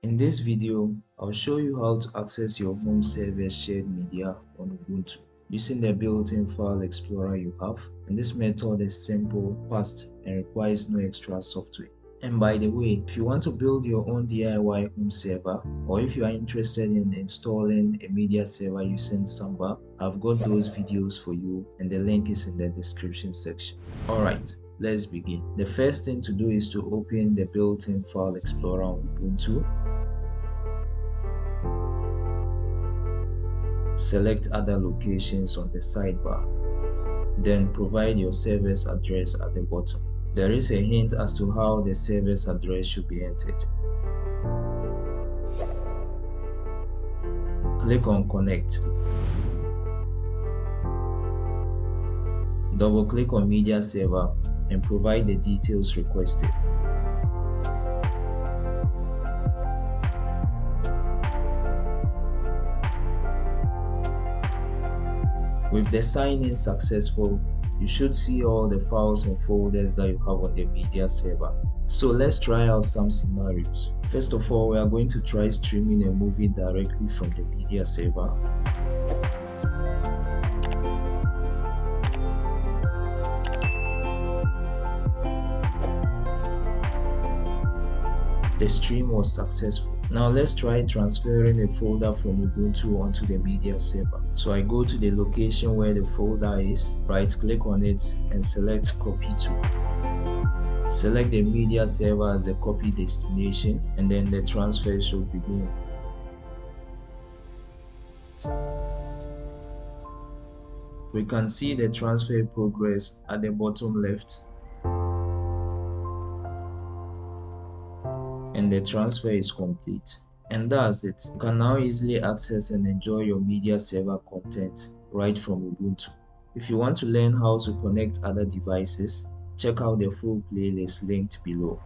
In this video, I'll show you how to access your home server's shared media on Ubuntu using the built-in file explorer you have. And this method is simple, fast, and requires no extra software. And by the way, if you want to build your own DIY home server, or if you are interested in installing a media server using Samba, I've got those videos for you and the link is in the description section. Alright, let's begin. The first thing to do is to open the built-in file explorer on Ubuntu. Select other locations on the sidebar. Then provide your server's address at the bottom. There is a hint as to how the server's address should be entered. Click on Connect. Double click on Media Server and provide the details requested. With the sign-in successful, you should see all the files and folders that you have on the media server. So let's try out some scenarios. First of all, we are going to try streaming a movie directly from the media server. The stream was successful. Now let's try transferring a folder from Ubuntu onto the media server. So I go to the location where the folder is, right click on it and select copy to. Select the media server as the copy destination and then the transfer should begin. We can see the transfer progress at the bottom left. And the transfer is complete. And that's it. You can now easily access and enjoy your media server content right from Ubuntu. If you want to learn how to connect other devices, check out the full playlist linked below.